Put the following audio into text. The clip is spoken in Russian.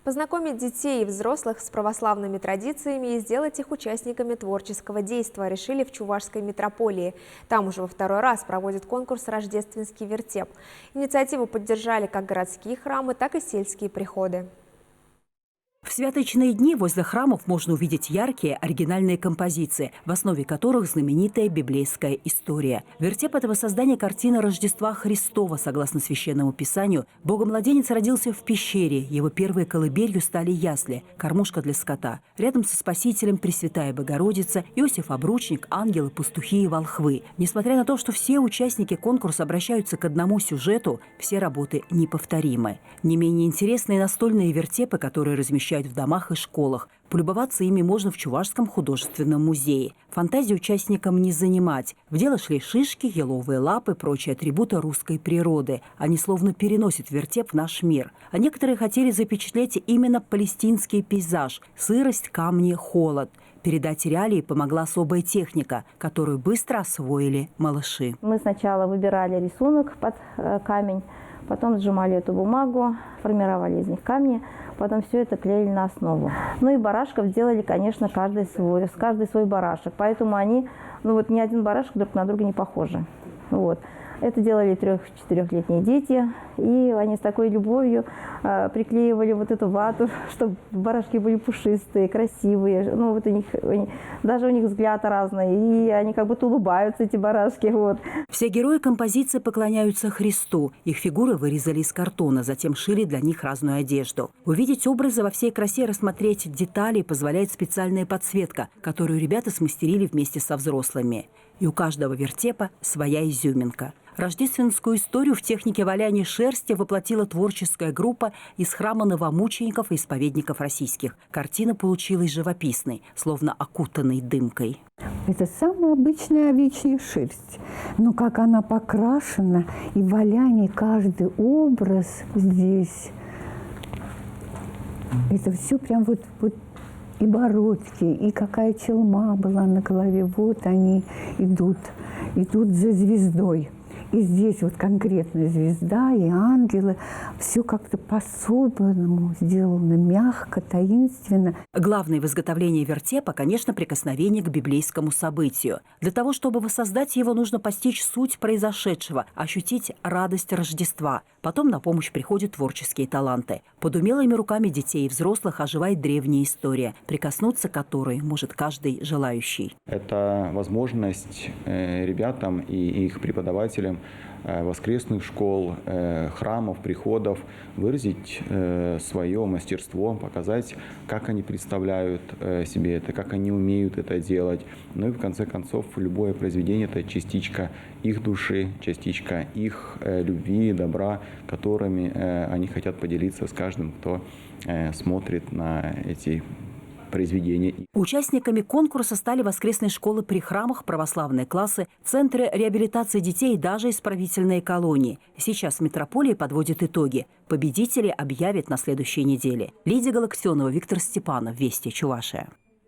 Познакомить детей и взрослых с православными традициями и сделать их участниками творческого действа решили в Чувашской митрополии. Там уже во второй раз проводят конкурс «Рождественский вертеп». Инициативу поддержали как городские храмы, так и сельские приходы. В святочные дни возле храмов можно увидеть яркие оригинальные композиции, в основе которых знаменитая библейская история. Вертеп – это воссоздание картины Рождества Христова. Согласно Священному Писанию, Богомладенец родился в пещере. Его первой колыбелью стали ясли, кормушка для скота. Рядом со Спасителем Пресвятая Богородица, Иосиф Обручник, ангелы, пастухи и волхвы. Несмотря на то, что все участники конкурса обращаются к одному сюжету, все работы неповторимы. Не менее интересные настольные вертепы, которые размещают в домах и школах. Полюбоваться ими можно в Чувашском художественном музее. Фантазию участникам не занимать. В дело шли шишки, еловые лапы, прочие атрибуты русской природы. Они словно переносят вертеп в наш мир. А некоторые хотели запечатлеть именно палестинский пейзаж – сырость, камни, холод. Передать реалии помогла особая техника, которую быстро освоили малыши. Мы сначала выбирали рисунок под камень, потом сжимали эту бумагу, формировали из них камни, потом все это клеили на основу. Ну и барашков делали, конечно, каждый свой барашек. Поэтому они, ни один барашек друг на друга не похожи. Это делали 3-4-летние дети, и они с такой любовью приклеивали эту вату, чтобы барашки были пушистые, красивые. Даже у них взгляд разный, и они как будто улыбаются, эти барашки. Все герои композиции поклоняются Христу. Их фигуры вырезали из картона, затем шили для них разную одежду. Увидеть образы во всей красе, рассмотреть детали позволяет специальная подсветка, которую ребята смастерили вместе со взрослыми. И у каждого вертепа своя изюминка. Рождественскую историю в технике валяния шерсти воплотила творческая группа из храма новомучеников и исповедников российских. Картина получилась живописной, словно окутанной дымкой. Это самая обычная овечья шерсть. Но как она покрашена, и валяние, каждый образ здесь. Это все прям и бородки, и какая челма была на голове. Вот они идут за звездой. И здесь конкретно звезда и ангелы. Все как-то по-особенному сделано, мягко, таинственно. Главное в изготовлении вертепа, конечно, прикосновение к библейскому событию. Для того, чтобы воссоздать его, нужно постичь суть произошедшего, ощутить радость Рождества. Потом на помощь приходят творческие таланты. Под умелыми руками детей и взрослых оживает древняя история, прикоснуться к которой может каждый желающий. Это возможность ребятам и их преподавателям воскресных школ, храмов, приходов выразить свое мастерство, показать, как они представляют себе это, как они умеют это делать. Ну и в конце концов, любое произведение – это частичка их души, частичка их любви, добра, которыми они хотят поделиться с каждым, кто смотрит на эти произведения. Участниками конкурса стали воскресные школы при храмах, православные классы, центры реабилитации детей и даже исправительные колонии. Сейчас митрополия подводит итоги. Победителей объявят на следующей неделе. Лидия Галактионова, Виктор Степанов, Вести, Чувашия.